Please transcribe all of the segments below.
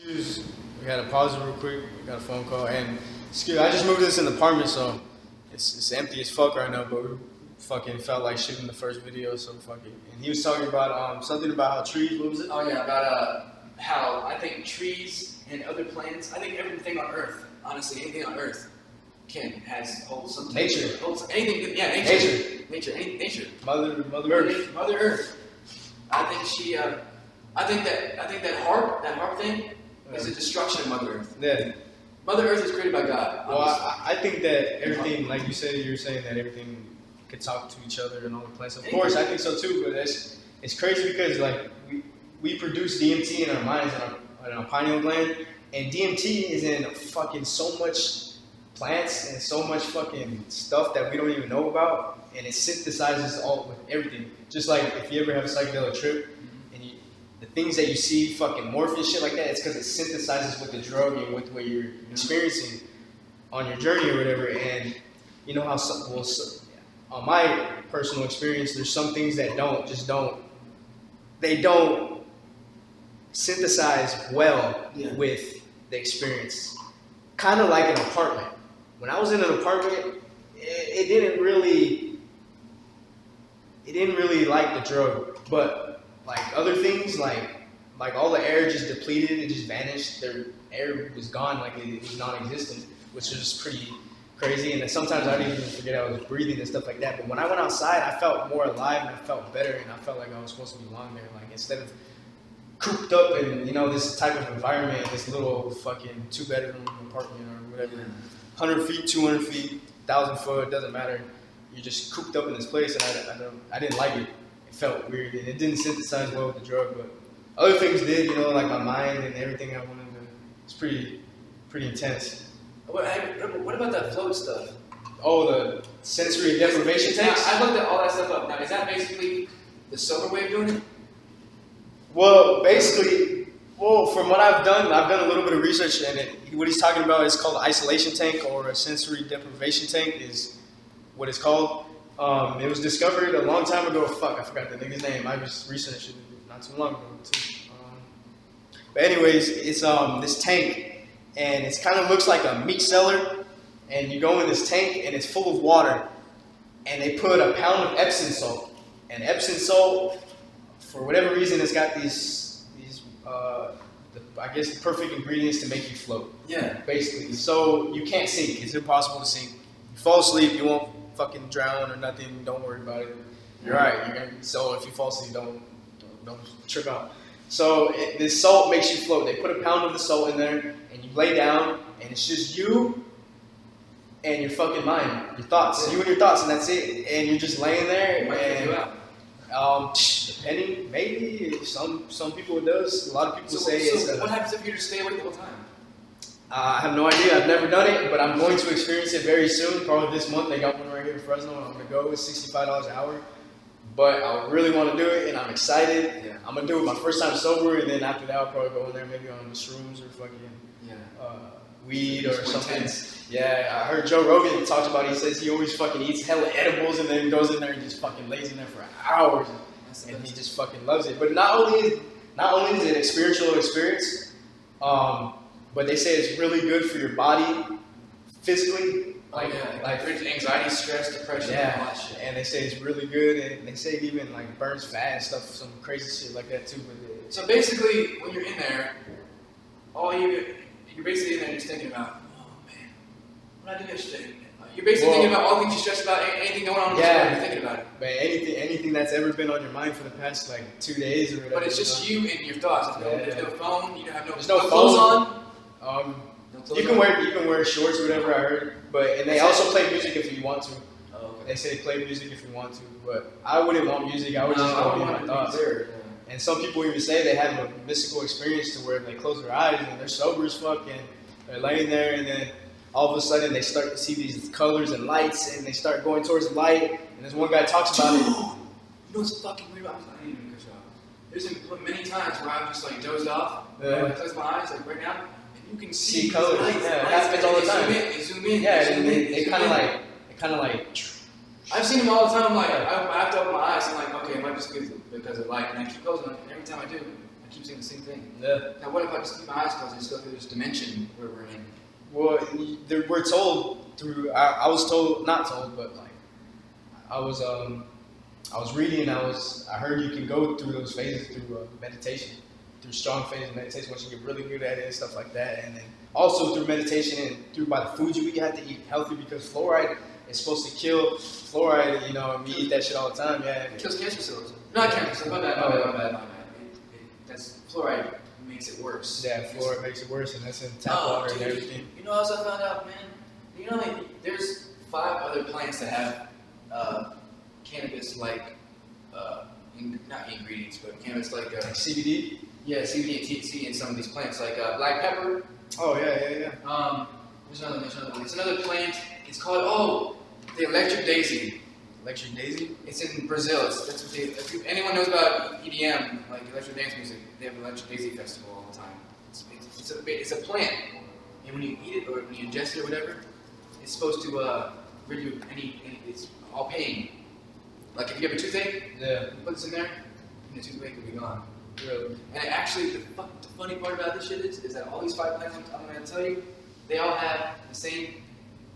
We had a pause real quick. We got a phone call, and I just moved this in the apartment, so it's empty as fuck right now. But we fucking felt like shooting the first video, so fucking. And he was talking about something about how trees. What was it? Oh yeah, about how I think trees and other plants. I think everything on Earth, honestly, anything on Earth, holds some nature. Holds anything. Yeah, nature. Nature. Mother Earth. Mother Earth. I think that harp thing is a destruction of Mother Earth. Yeah. Mother Earth is created by God. Well, I think that everything, like you said, you're saying that everything could talk to each other and all the plants. Of course, I think so too. But it's crazy because like we produce DMT in our minds and our pineal gland, and DMT is in fucking so much plants and so much fucking stuff that we don't even know about, and it synthesizes all with everything. Just like if you ever have a psychedelic trip, and the things that you see fucking morph and shit like that, it's because it synthesizes with the drug and with what you're experiencing on your journey or whatever. And you know how on my personal experience, there's some things that don't synthesize well with the experience. Kind of like an apartment. When I was in an apartment, it didn't really like the drug, but like other things, like all the air just depleted, it just vanished. Their air was gone, like it was non-existent, which was pretty crazy. And then sometimes I didn't even forget I was breathing and stuff like that. But when I went outside, I felt more alive and I felt better, and I felt like I was supposed to belong there. Like instead of cooped up in this type of environment, this little fucking 2-bedroom apartment or whatever, 100 feet, 200 feet, 1,000 foot, doesn't matter. You're just cooped up in this place, and I didn't like it. It felt weird, and it didn't synthesize well with the drug, but other things did, like my mind and everything I wanted to. It's pretty intense. What about that float stuff? Oh, the sensory deprivation tanks? I looked at all that stuff up. Now, is that basically the sober way of doing it? Well, basically, from what I've done a little bit of research, and what he's talking about is called an isolation tank or a sensory deprivation tank is what it's called. It was discovered a long time ago. Fuck, I forgot the nigga's name. I was researching it not too long ago, too. But anyways, it's this tank, and it kind of looks like a meat cellar, and you go in this tank, and it's full of water, and they put a pound of Epsom salt, and Epsom salt, for whatever reason, it's got these I guess the perfect ingredients to make you float. Yeah. Basically. So you can't sink. It's impossible to sink. You fall asleep, you won't fucking drown or nothing. Don't worry about it. You're all right. So if you fall asleep, don't trip out. So this salt makes you float. They put a pound of the salt in there, and you lay down, and it's just you and your fucking mind, your thoughts, you and your thoughts, and that's it. And you're just laying there, and depending, maybe some people it does. A lot of people say it's. So what happens if you just stay awake the whole time? I have no idea. I've never done it, but I'm going to experience it very soon. Probably this month. They got one right here in Fresno, and I'm going to go. It's $65 an hour. But I really want to do it, and I'm excited. Yeah. I'm going to do it my first time sober, and then after that, I'll probably go in there maybe on shrooms or fucking weed or something. Intense. Yeah, I heard Joe Rogan talks about it. He says he always fucking eats hella edibles and then goes in there and just fucking lays in there for hours, and he just fucking loves it. But not only is it a spiritual experience, but they say it's really good for your body, physically. Like anxiety, stress, depression, and all that shit. And they say it's really good, and they say it even like burns fat and stuff, some crazy shit like that too. But so basically, when you're in there, you're basically in there just thinking about, oh man, what did I do yesterday? You're basically thinking about all the things you stress about, anything going on in the world, you're thinking about it. But anything that's ever been on your mind for the past like 2 days or whatever. But it's just you and your thoughts. There's no phone. You don't have there's no clothes on. You can wear shorts or whatever, I heard. And they also play music if you want to. Oh, okay. They say play music if you want to, but I wouldn't want music. I would just want to be my thoughts. And some people even say they have a mystical experience to where they close their eyes and they're sober as fuck and they're laying there, and then all of a sudden they start to see these colors and lights, and they start going towards the light. And there's one guy talks about it. You know what's fucking weird about this? I didn't even cut you off. There's been many times where I've just like dozed off. I close my eyes like right now. You can see colors. Lights, it happens all the time. They zoom in. Yeah, and it kind of like. I've seen them all the time. Like I have to open my eyes. I'm like, okay, it might just be because of light. And I keep closing them. And every time I do, I keep saying the same thing. Yeah. Now, what if I just keep my eyes closed and just go through this dimension where we're in? Well, we're told through. I was told, not told, but like I was reading. I heard you can go through those phases through meditation, through strong phases of meditation. Once you get really good at it and stuff like that, and then also through meditation and through by the food you eat, you have to eat healthy because fluoride is supposed to kill. Fluoride, you know, we eat that shit all the time. Yeah, It kills cancer cells. Not cancer cells. My bad. That's fluoride makes it worse. Yeah, fluoride makes it worse, and that's in tap water and everything. You know what else I found out, man? You know, like, there's 5 other plants that have cannabis-like, not ingredients, but cannabis-like. Like CBD. Yeah, CBD and THC in some of these plants, like black pepper. Oh yeah. There's another one. It's another plant. It's called the electric daisy. Electric daisy. It's in Brazil. That's what they. If anyone knows about EDM, like electric dance music, they have an electric daisy festival all the time. It's a plant, and when you eat it or when you ingest it or whatever, it's supposed to rid you of any. It's all pain. Like if you have a toothache, you put this in there, and the toothache will be gone. Really. And actually, the funny part about this shit is that all these 5 plants I'm going to tell you, they all have the same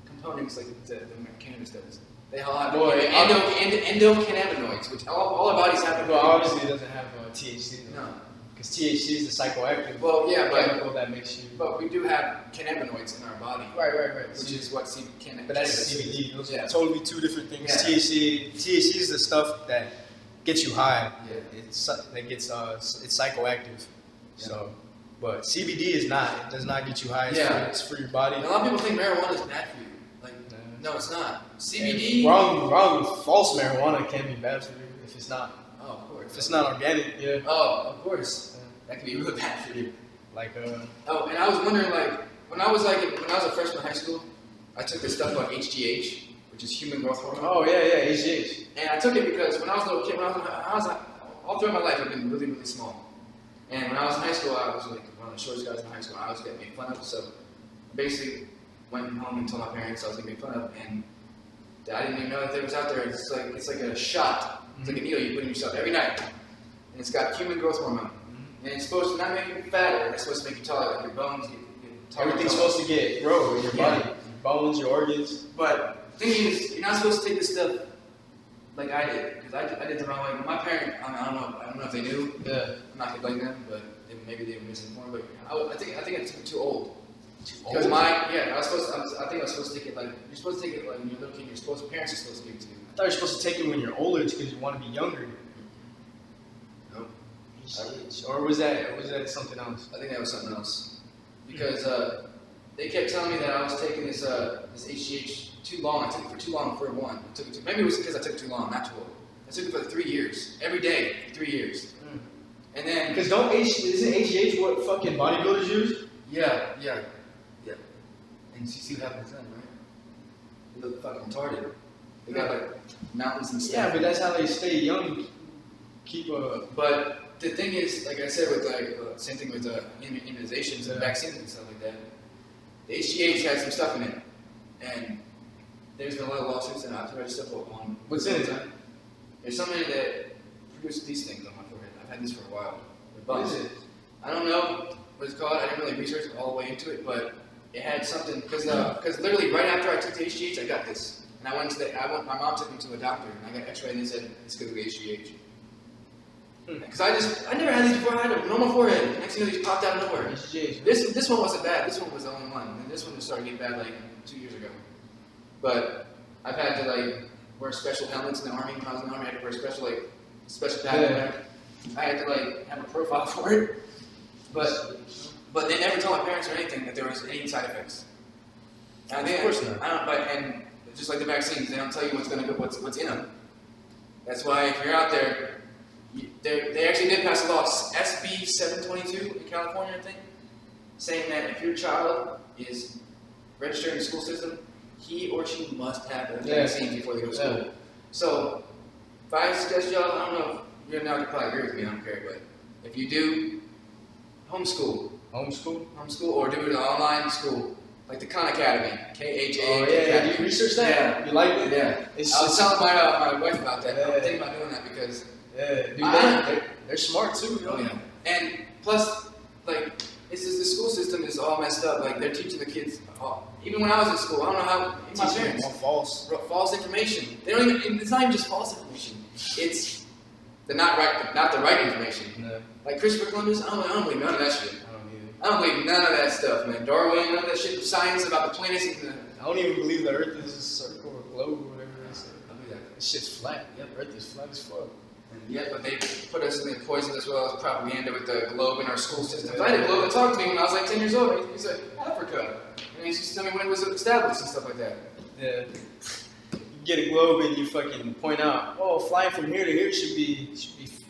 components like the cannabis does. They all have endocannabinoids, which all our bodies have. Well, obviously it doesn't have THC. Though. No. Because THC is the psychoactive chemical that makes you. But we do have cannabinoids in our body. Right. Which is what cannabis. But that's CBD. Those are Yeah. totally 2 different things. Yeah. THC is the stuff that gets you high. Yeah. It's psychoactive. Yeah. So, but CBD is not. It does not get you high. It's for your body. And a lot of people think marijuana is bad for you. Like, no, it's not. CBD. Wrong. False marijuana can be bad for you if it's not. Oh, of course. If it's not organic, yeah. Oh, of course. That can be really bad for you. Like Oh, and I was wondering, like, when I was a freshman in high school, I took this stuff called HGH, which is human growth hormone. Oh yeah, HGH. And I took it because when I was a little kid, all throughout my life, I've been really, really small. And when I was in high school, I was like one of the shortest guys in high school. I was getting made fun of, so basically went home and told my parents I was getting made fun of, and I didn't even know that it was out there. It's like a shot. It's like a needle you put in yourself every night, and it's got human growth hormone. And it's supposed to not make you fatter, it's supposed to make you taller, like your bones get taller. Everything's supposed to grow in your body. Your bones, your organs. But the thing is, you're not supposed to take this stuff like I did, because I did the wrong way. My parents, I don't know if they knew. Yeah. I'm not gonna blame them, but maybe they were misinformed. But I think I took it too old. Too Because old? I think I was supposed to take it like, you're supposed to take it like when you're a little kid, parents are supposed to give it to you. I thought you're supposed to take it when you're older because you want to be younger. Nope. Or was that something else? I think that was something else. Because they kept telling me that I was taking this HGH too long. I took it for too long for one. Maybe it was because I took it too long, not too old. I took it for 3 years. Every day, for 3 years. And then... Because isn't HGH what fucking bodybuilders use? Yeah. And you see what happens then, right? They look fucking retarded. They got like mountains and stuff. Yeah, but that's how they stay young. But the thing is, like I said, with same thing with immunizations and vaccines and stuff like that. The HGH has some stuff in it, and there's been a lot of lawsuits, and I've read stuff on. What's in it? There's something that produces these things on my forehead. I've had these for a while. What is it? I don't know what it's called. I didn't really research all the way into it, but it had something because literally right after I took the HGH, I got this, and I went to my mom took me to a doctor, and I got X-ray, and they said it's because of the HGH. Because I never had these before. I had a normal forehead. Next thing you know, these popped out of nowhere. This one wasn't bad. This one was the only one, and this one just started getting bad like 2 years ago. But I've had to like wear special helmets in the army. When I was in the army, I had to wear special pattern. I had to like have a profile for it. But they never told my parents or anything that there was any side effects. And Of course not. And just like the vaccines, they don't tell you what's in them. That's why if you're out there, they actually did pass a law, SB 722 in California, I think, saying that if your child is registered in the school system, he or she must have a vaccine before they go to school. Yeah. So, if I suggest y'all, I don't know, you're not going to probably agree with me, I don't care, but if you do, homeschool or do it online school, like the Khan Academy, KHA. Oh yeah, did you research that? Yeah. You like it? Yeah. I was telling my wife about that. Yeah. I'm thinking about doing that because dude, they're smart too. You know? yeah. And plus, like, it's just the school system is all messed up. Like, they're teaching the kids. Even when I was in school, I don't know how. My parents false information. They don't even. It's not even just false information. It's not the right information. No. Like Christopher Columbus, I don't believe none of that shit. I don't believe none of that stuff, man. Darwin, none of that shit. Science about the planets. I don't even believe the Earth is a circle or globe or whatever they say. I believe that. This shit's flat. Yep, Earth is flat as fuck. Yeah, but they put us in the poison as well as propaganda with the globe in our school systems. I had a globe that talked to me when I was like 10 years old. He said, Africa. And he used to tell me when it was established and stuff like that. Yeah. You get a globe and you fucking point out, oh, flying from here to here should be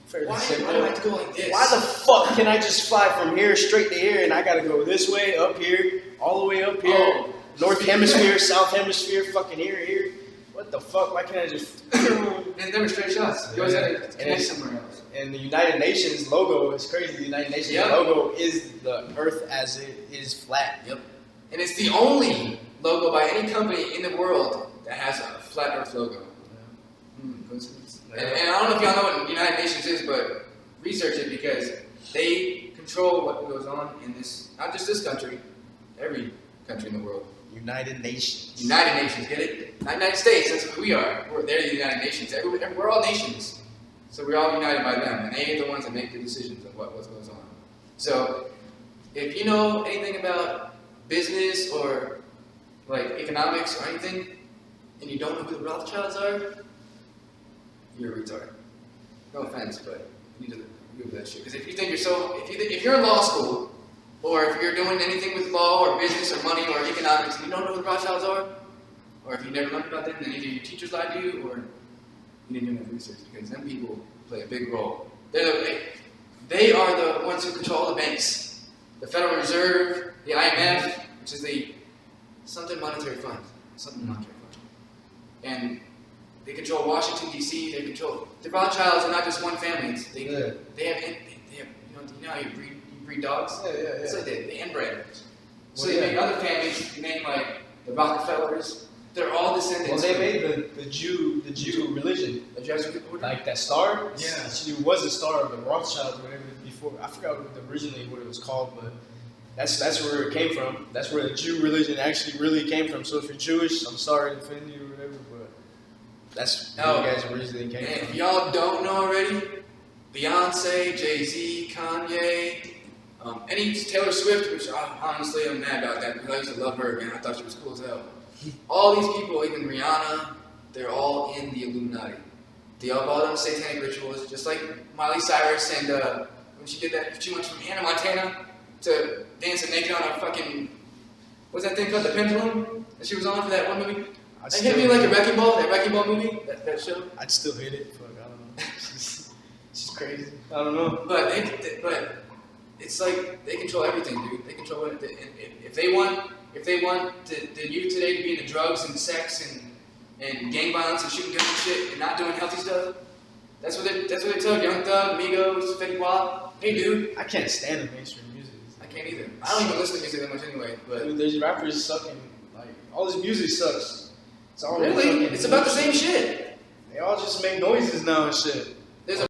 fairly simple. Why do I have to go like this? Why the fuck can I just fly from here straight to here and I gotta go this way, up here, all the way up here, North Hemisphere, South Hemisphere, fucking here? What the fuck? Why can't I just... And never straight shots. You always have to connect somewhere else. And the United Nations logo is crazy. The United Nations logo is the Earth as it is flat. Yep. And it's the only logo by any company in the world that has a flat Earth logo. Coincidence. And I don't know if y'all know what the United Nations is, but research it because they control what goes on in this, not just this country, every country in the world. United Nations. United Nations, get it? Not United States, that's what we are. They're the United Nations. We're all nations. So we're all united by them, and they are the ones that make the decisions of what goes on. So if you know anything about business or like economics or anything, and you don't know who the Rothschilds are, you're a retard. No offense, but you need to Google that shit. Because if you think if you're in law school, or if you're doing anything with law or business or money or economics and you don't know who the Rothschilds are, or if you never learned about them, then either your teachers lied to you or you didn't do enough research because them people play a big role. They are the ones who control the banks, the Federal Reserve, the IMF, which is the something monetary fund, and they control Washington D.C. They control the Rothschilds are not just one family. They have you know how you breed dogs. It's like the inbred. So they make other families named like the Rockefellers. They're all descendants. Well, they made the Jew religion. The Jesuit order? Like that star? Yeah. She was the star of the Rothschilds or whatever before. I forgot originally what it was called, but that's where it came from. That's where the Jew religion actually really came from. So if you're Jewish, I'm sorry to offend you or whatever, but that's where you guys originally came from. If y'all don't know already, Beyonce, Jay-Z, Kanye, any Taylor Swift, which honestly I'm mad about that because I used to love her, man. I thought she was cool as hell. All these people, even Rihanna, they're all in the Illuminati. They all done satanic rituals, just like Miley Cyrus and when she did that, she went from Hannah Montana to dancing naked on a fucking, what's that thing called, the pendulum that she was on for that one movie? It hit me like a wrecking ball, that wrecking ball movie, that show. I'd still hit it. Fuck, I don't know. She's crazy. I don't know. But it's like they control everything, dude. They control it. If they want the youth today to be into drugs and sex and gang violence and shooting guns and shit and not doing healthy stuff, that's what they tell Young Thug, Migos, Fetty Wap. Hey, dude. I can't stand the mainstream music. I can't either. I don't even listen to music that much anyway. But dude, there's rappers sucking. Like all this music sucks. It's all really? It's about the same shit. They all just make noises now and shit.